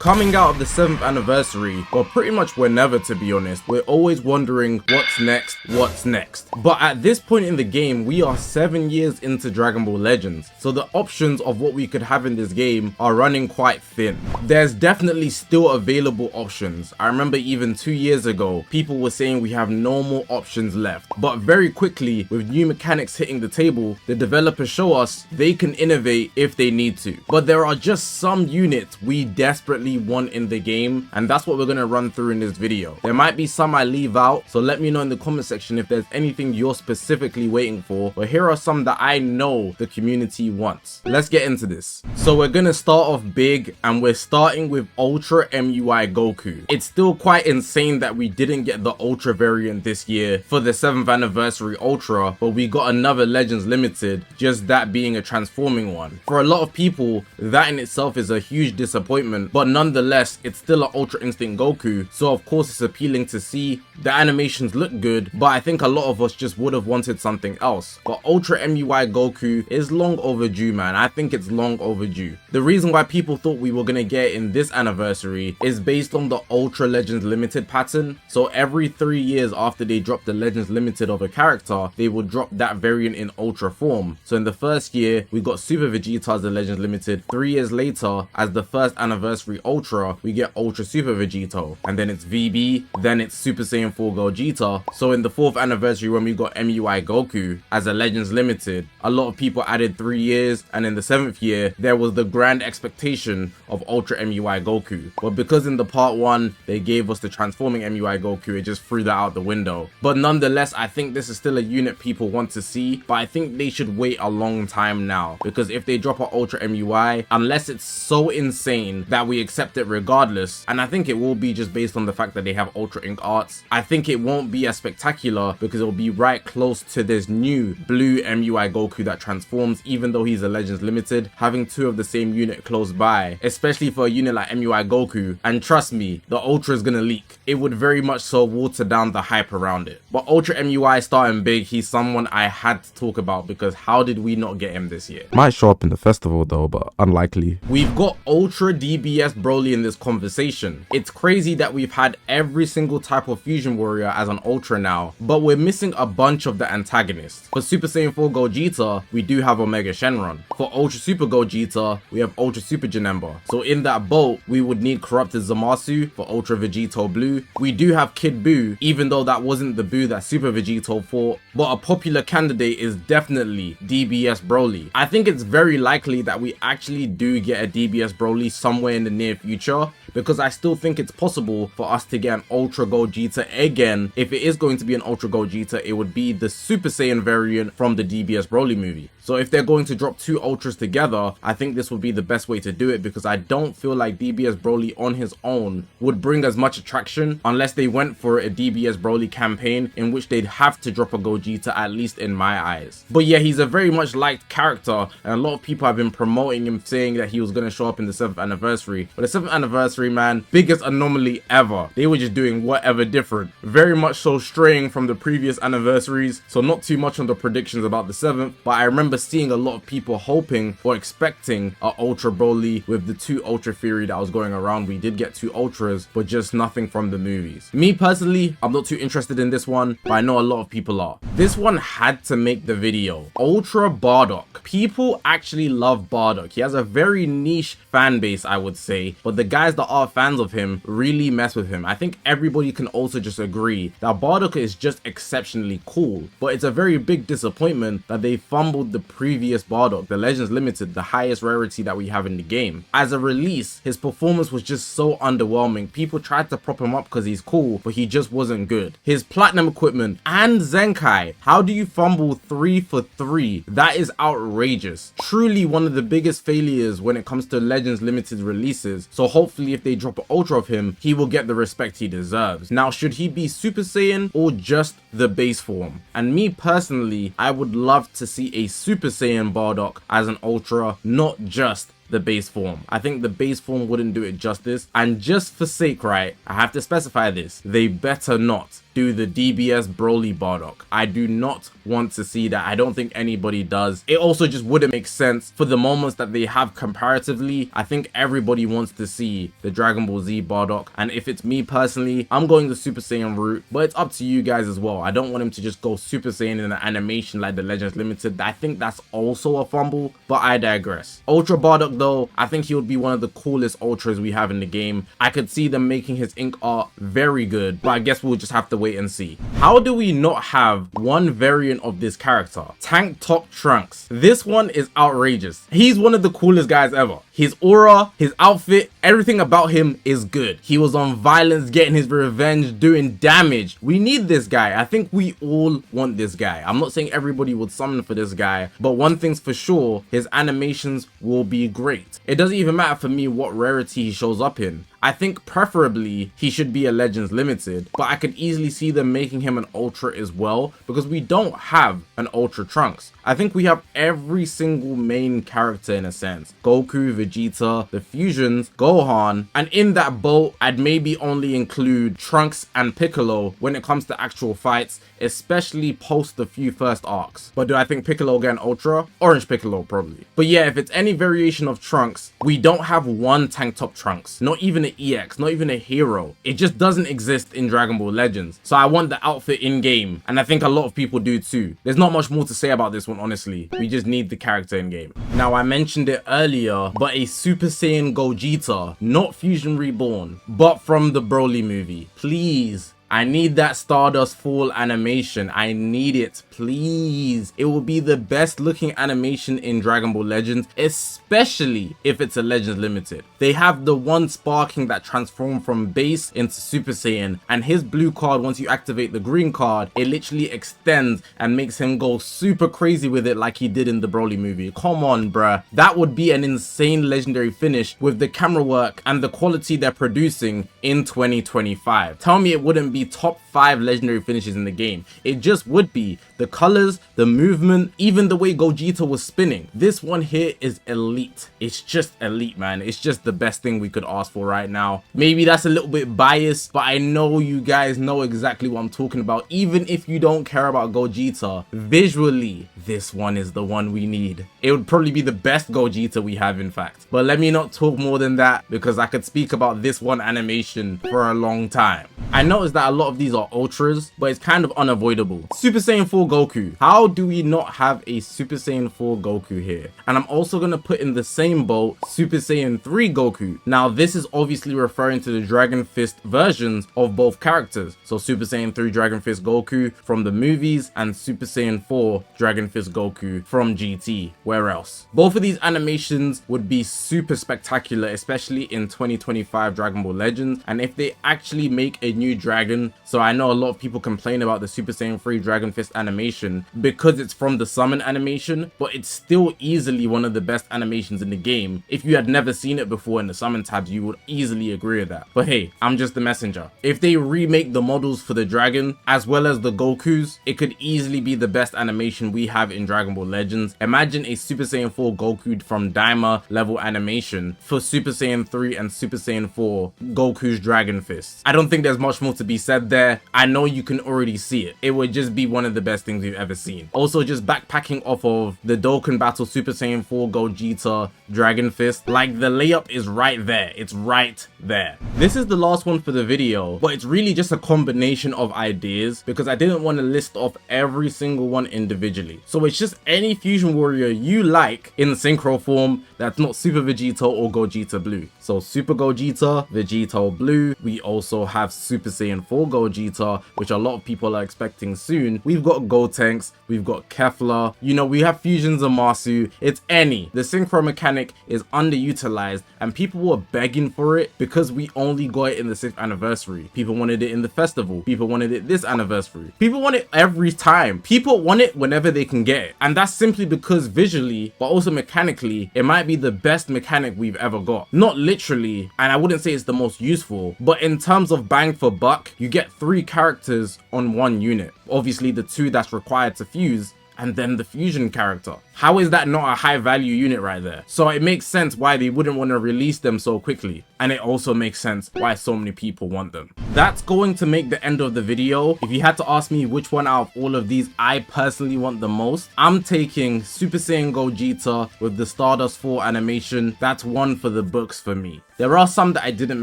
Coming out of the 7th anniversary, well pretty much whenever to be honest, we're always wondering what's next. But at this point in the game, we are 7 years into Dragon Ball Legends, so the options of what we could have in this game are running quite thin. There's definitely still available options. I remember even 2 years ago, people were saying we have no more options left. But very quickly, with new mechanics hitting the table, the developers show us they can innovate if they need to. But there are just some units we desperately want in the game, and that's what we're going to run through in this video. There might be some I leave out, so let me know in the comment section if there's anything you're specifically waiting for, but here are some that I know the community wants. Let's get into this. So we're going to start off big, and we're starting with Ultra MUI Goku. It's still quite insane that we didn't get the Ultra variant this year for the 7th anniversary Ultra, but we got another Legends Limited, just that being a transforming one. For a lot of people, that in itself is a huge disappointment, but nonetheless, it's still an Ultra Instinct Goku, so of course it's appealing to see. The animations look good, but I think a lot of us just would have wanted something else. But Ultra MUI Goku is long overdue, man. I think it's long overdue. The reason why people thought we were gonna get it in this anniversary is based on the Ultra Legends Limited pattern. So every 3 years after they drop the Legends Limited of a character, they will drop that variant in Ultra form. So in the first year, we got Super Vegeta as the Legends Limited. 3 years later, as the first anniversary Ultra, we get Ultra Super Vegito, and then it's VB, then it's Super Saiyan 4 Gogeta. So in the 4th anniversary, when we got MUI Goku as a Legends Limited, a lot of people added 3 years, and in the 7th year, there was the grand expectation of Ultra MUI Goku. But because in the part 1, they gave us the transforming MUI Goku, it just threw that out the window. But nonetheless, I think this is still a unit people want to see, but I think they should wait a long time now, because if they drop an Ultra MUI, unless it's so insane that we accept it regardless, and I think it will be just based on the fact that they have Ultra Ink arts, I think it won't be as spectacular because it'll be right close to this new blue MUI Goku that transforms, even though he's a Legends Limited. Having 2 of the same unit close by, especially for a unit like MUI Goku, and trust me, the Ultra is gonna leak, it would very much so water down the hype around it. But Ultra MUI starting big, he's someone I had to talk about because how did we not get him this year? Might show up in the festival though, but unlikely. We've got Ultra DBS Broly in this conversation. It's crazy that we've had every single type of Fusion Warrior as an Ultra now, but we're missing a bunch of the antagonists. For Super Saiyan 4 Gogeta, we do have Omega Shenron. For Ultra Super Gogeta, we have Ultra Super Janemba. So in that boat, we would need Corrupted Zamasu for Ultra Vegito Blue. We do have Kid Buu, even though that wasn't the Buu that Super Vegito fought, but a popular candidate is definitely DBS Broly. I think it's very likely that we actually do get a DBS Broly somewhere in the near future, because I still think it's possible for us to get an Ultra Gogeta again. If it is going to be an Ultra Gogeta, it would be the Super Saiyan variant from the DBS Broly movie. So if they're going to drop 2 Ultras together, I think this would be the best way to do it, because I don't feel like DBS Broly on his own would bring as much attraction unless they went for a DBS Broly campaign in which they'd have to drop a Gogeta, at least in my eyes. But yeah, he's a very much liked character, and a lot of people have been promoting him, saying that he was going to show up in the 7th anniversary. But the 7th anniversary, man, biggest anomaly ever. They were just doing whatever different. Very much so straying from the previous anniversaries, so not too much on the predictions about the 7th, but I remember seeing a lot of people hoping or expecting a Ultra Broly with the 2 Ultra theory that was going around. We did get 2 Ultras, but just nothing from the movies. Me personally, I'm not too interested in this one, but I know a lot of people are. This one had to make the video. Ultra Bardock. People actually love Bardock. He has a very niche fan base, I would say, but the guys that are fans of him really mess with him. I think everybody can also just agree that Bardock is just exceptionally cool, but it's a very big disappointment that they fumbled the previous Bardock, the Legends Limited, the highest rarity that we have in the game. As a release, his performance was just so underwhelming. People tried to prop him up because he's cool, but he just wasn't good. His platinum equipment and Zenkai, how do you fumble 3 for 3? That is outrageous. Truly one of the biggest failures when it comes to Legends Limited releases. So hopefully if they drop an Ultra of him, he will get the respect he deserves. Now, should he be Super Saiyan or just the base form? And me personally, I would love to see a Super Saiyan Bardock as an Ultra, not just the base form. I think the base form wouldn't do it justice, and just for sake, right, I have to specify this, they better not do the DBS Broly Bardock. I do not want to see that. I don't think anybody does. It also just wouldn't make sense for the moments that they have comparatively. I think everybody wants to see the Dragon Ball Z Bardock, and if it's me personally, I'm going the Super Saiyan route, but it's up to you guys as well. I don't want him to just go Super Saiyan in an animation like the Legends Limited. I think that's also a fumble, but I digress. Ultra Bardock though, I think he would be one of the coolest Ultras we have in the game. I could see them making his ink art very good, but I guess we'll just have to wait and see. How do we not have one variant of this character? Tank Top Trunks. This one is outrageous. He's one of the coolest guys ever. His aura, his outfit, everything about him is good. He was on violence, getting his revenge, doing damage. We need this guy. I think we all want this guy. I'm not saying everybody would summon for this guy, but one thing's for sure, his animations will be great. It doesn't even matter for me what rarity he shows up in. I think preferably he should be a Legends Limited, but I could easily see them making him an Ultra as well, because we don't have an Ultra Trunks. I think we have every single main character in a sense. Goku, Vegeta, the Fusions, Gohan, and in that boat, I'd maybe only include Trunks and Piccolo when it comes to actual fights, especially post the few first arcs. But do I think Piccolo will get an Ultra? Orange Piccolo probably. But yeah, if it's any variation of Trunks, we don't have one Tank Top Trunks, not even an EX, not even a hero. It just doesn't exist in Dragon Ball Legends. So I want the outfit in game, and I think a lot of people do too. There's not much more to say about this one, honestly. We just need the character in game. Now, I mentioned it earlier, but a Super Saiyan Gogeta, not Fusion Reborn, but from the Broly movie. Please. I need that Stardust Fall animation. I need it, please. It will be the best looking animation in Dragon Ball Legends, especially if it's a Legends Limited. They have the one sparking that transformed from base into Super Saiyan, and his blue card, once you activate the green card, it literally extends and makes him go super crazy with it like he did in the Broly movie. Come on, bruh. That would be an insane legendary finish with the camera work and the quality they're producing in 2025. Tell me it wouldn't be top 5 legendary finishes in the game. It just would be. The colors, the movement, even the way Gogeta was spinning. This one here is elite. It's just elite, man. It's just the best thing we could ask for right now. Maybe that's a little bit biased, but I know you guys know exactly what I'm talking about. Even if you don't care about Gogeta, visually, this one is the one we need. It would probably be the best Gogeta we have, in fact. But let me not talk more than that, because I could speak about this one animation for a long time. I noticed that a lot of these are Ultras, but it's kind of unavoidable. Super Saiyan 4 Goku. How do we not have a Super Saiyan 4 Goku here? And I'm also going to put in the same boat Super Saiyan 3 Goku. Now, this is obviously referring to the Dragon Fist versions of both characters. So Super Saiyan 3 Dragon Fist Goku from the movies, and Super Saiyan 4 Dragon Fist Goku from GT. Where else? Both of these animations would be super spectacular, especially in 2025 Dragon Ball Legends. And if they actually make a new dragon, so I know a lot of people complain about the Super Saiyan 3 Dragon Fist animation because it's from the summon animation, but it's still easily one of the best animations in the game. If you had never seen it before in the summon tabs, you would easily agree with that. But hey, I'm just the messenger. If they remake the models for the dragon as well as the Gokus, it could easily be the best animation we have in Dragon Ball Legends. Imagine a Super Saiyan 4 Goku from Daima level animation for Super Saiyan 3 and Super Saiyan 4 Goku's Dragon Fist. I don't think there's much more to be said there. I know you can already see it. It would just be one of the best things we've ever seen. Also, just backpacking off of the Dokkan Battle Super Saiyan 4 Gogeta Dragon Fist, like the layup is right there. It's right there. This is the last one for the video, but it's really just a combination of ideas because I didn't want to list off every single one individually. So it's just any Fusion Warrior you like in Synchro form that's not Super Vegeta or Gogeta Blue. So Super Gogeta, Vegeta Blue. We also have Super Saiyan 4 Gogeta, which a lot of people are expecting soon. We've got Gotenks, we've got Kefla, you know, we have Fusions Zamasu. It's any. The synchro mechanic is underutilized and people were begging for it because we only got it in the 6th anniversary. People wanted it in the festival. People wanted it this anniversary. People want it every time. People want it whenever they can get it. And that's simply because visually, but also mechanically, it might be the best mechanic we've ever got. Not literally, and I wouldn't say it's the most useful, but in terms of bang for buck, you get 3 characters on 1 unit. Obviously the 2 that's required to fuse, and then the fusion character. How is that not a high value unit right there? So it makes sense why they wouldn't want to release them so quickly. And it also makes sense why so many people want them. That's going to make the end of the video. If you had to ask me which one out of all of these I personally want the most, I'm taking Super Saiyan Gogeta with the Stardust 4 animation. That's one for the books for me. There are some that I didn't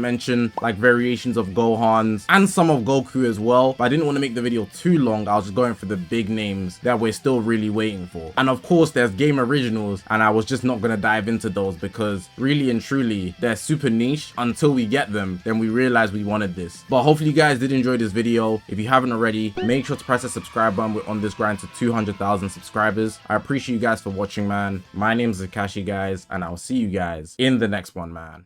mention, like variations of Gohan's and some of Goku as well, but I didn't want to make the video too long. I was just going for the big names that we're still really waiting for. And of course there's game originals, and I was just not going to dive into those because really and truly they're super niche. Until we get them, then we realize we wanted this. But hopefully you guys did enjoy this video. If you haven't already, make sure to press the subscribe button. We're on this grind to 200,000 subscribers. I appreciate you guys for watching, man. My name is Zakashi, guys, and I'll see you guys in the next one, man.